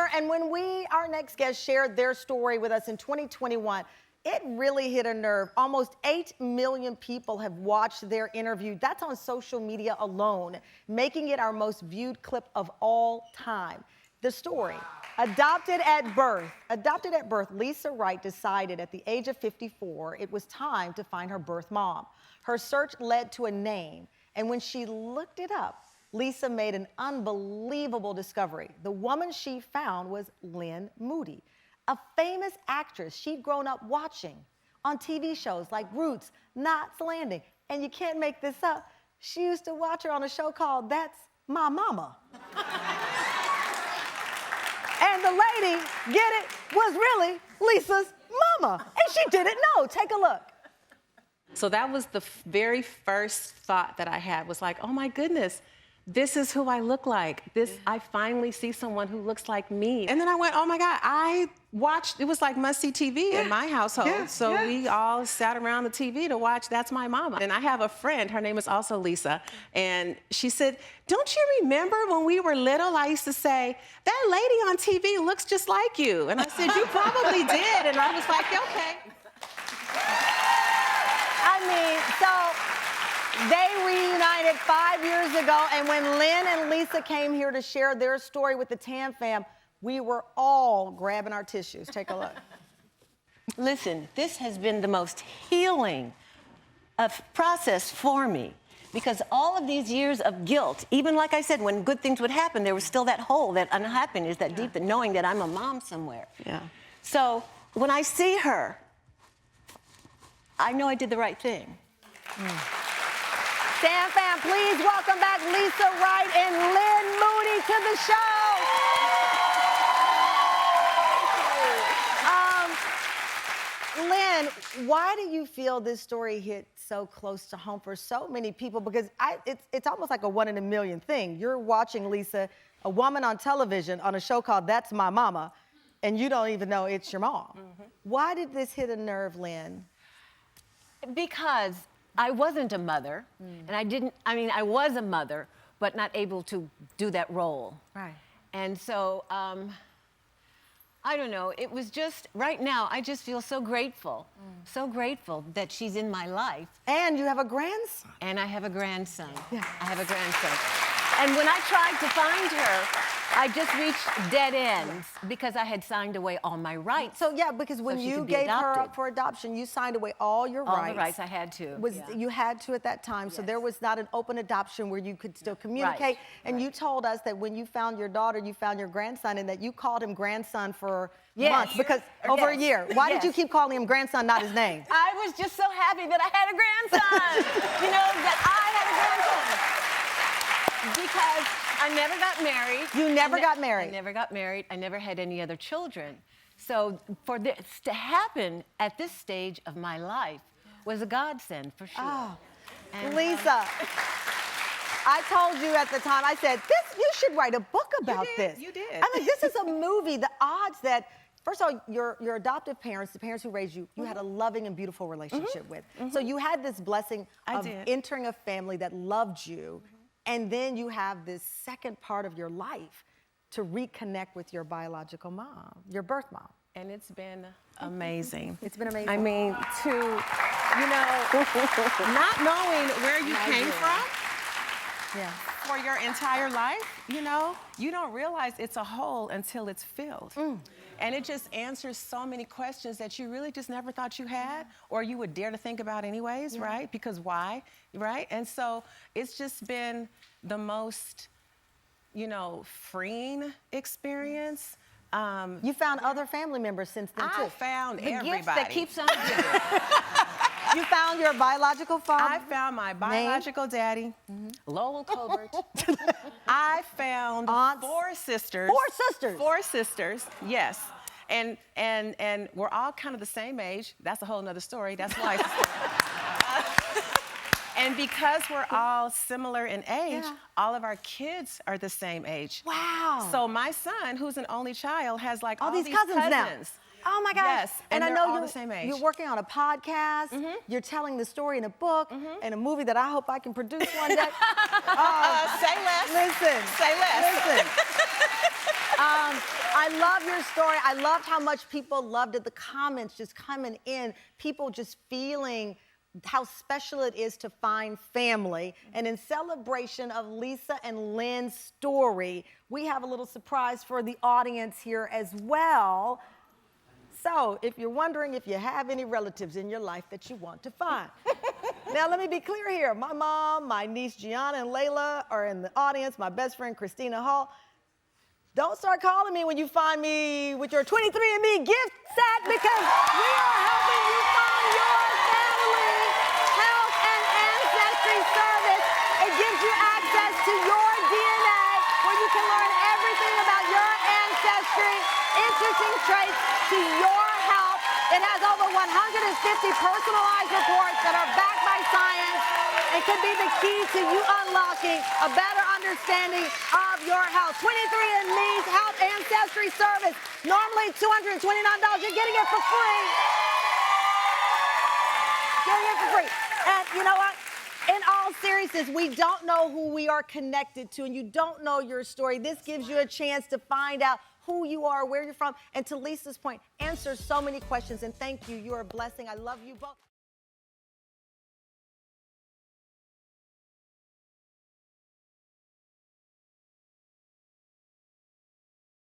here. And when our next guest shared their story with us in 2021, it really hit a nerve. Almost 8 million people have watched their interview. That's on social media alone, making it our most viewed clip of all time. The story, adopted at birth, Lisa Wright decided at the age of 54 it was time to find her birth mom. Her search led to a name, and when she looked it up, Lisa made an unbelievable discovery. The woman she found was Lynne Moody, a famous actress she'd grown up watching on TV shows like Roots, Knots Landing, and you can't make this up. She used to watch her on a show called That's My Mama. And the lady, get it, was really Lisa's mama. And she didn't know. Take a look. So that was the very first thought that I had, was like, oh my goodness, this is who I look like. I finally see someone who looks like me. And then I went, oh my God, I watched, it was like must-see TV in my household. We all sat around the TV to watch That's My Mama. And I have a friend, her name is also Lisa, and she said, don't you remember when we were little, I used to say, that lady on TV looks just like you. And I said, you probably did. And I was like, okay. I mean, so they reunited 5 years ago, and when Lynne and Lisa came here to share their story with the Tam fam, we were all grabbing our tissues. Take a look. Listen, this has been the most healing process for me, because all of these years of guilt, even like I said, when good things would happen, there was still that hole, that unhappiness, that deep knowing that I'm a mom somewhere. Yeah. So when I see her, I know I did the right thing. Tam fam, please welcome back Lisa Wright and Lynne Moody to the show. Lynne, why do you feel this story hit so close to home for so many people? Because it's almost like a 1 in a million thing. You're watching Lisa, a woman on television, on a show called That's My Mama, and you don't even know it's your mom. Why did this hit a nerve, Lynne? Because I wasn't a mother, and I was a mother, but not able to do that role. Right. And so, I don't know, it was just, right now, I just feel so grateful that she's in my life. And you have a grandson. And I have a grandson. Yeah. I have a grandson. And when I tried to find her, I just reached dead ends because I had signed away all my rights. So yeah, because when you gave her up for adoption, you signed away all your rights. All the rights I had to. You had to at that time, so there was not an open adoption where you could still communicate. And you told us that when you found your daughter, you found your grandson, and that you called him grandson for months, because over a year. Why did you keep calling him grandson, not his name? I was just so happy that I had a grandson. You know, that I had a grandson. Because I never got married. You never got married? I never got married. I never had any other children. So for this to happen at this stage of my life was a godsend, for sure. Oh. And Lisa, I told you at the time, I said, you should write a book about this. You did. I mean, this is a movie. The odds that, first of all, your adoptive parents, the parents who raised you, you had a loving and beautiful relationship with. So you had this blessing of entering a family that loved you. And then you have this second part of your life to reconnect with your biological mom, your birth mom. And it's been amazing. It's been amazing. I mean, not knowing where you came from for your entire life, you don't realize it's a hole until it's filled. And it just answers so many questions that you really just never thought you had, or you would dare to think about anyways, right? Because why, right? And so it's just been the most, freeing experience. You found other family members since then, too. I found everybody. The gift that keeps on giving. You found your biological father? I found my biological daddy, Lowell Colbert. I found aunts. 4 sisters. 4 sisters? 4 sisters, yes. And we're all kind of the same age. That's a whole nother story. That's why. And because we're all similar in age, all of our kids are the same age. Wow. So my son, who's an only child, has like all these cousins now. Oh my gosh. Yes, and I they're know all the same age. You're working on a podcast. You're telling the story in a book and a movie that I hope I can produce one day. Say less. Listen. Say less. Listen. I love your story. I loved how much people loved it. The comments just coming in, people just feeling how special it is to find family. And in celebration of Lisa and Lynn's story, we have a little surprise for the audience here as well. So, if you're wondering if you have any relatives in your life that you want to find. Now, let me be clear here. My mom, my niece Gianna and Layla are in the audience, my best friend Christina Hall. Don't start calling me when you find me with your 23andMe gift set, because we are helping you find your family health and ancestry service. It gives you access to your DNA, where you can learn everything about your ancestry, interesting traits to your health. It has over 150 personalized reports that are backed by science and could be the key to you unlocking a better understanding of your health. 23andMe's Health Ancestry Service, normally $229. You're getting it for free. Getting it for free. And you know what? In all seriousness, we don't know who we are connected to, and you don't know your story. This gives you a chance to find out who you are, where you're from, and to Lisa's point, answer so many questions. And thank you. You're a blessing. I love you both.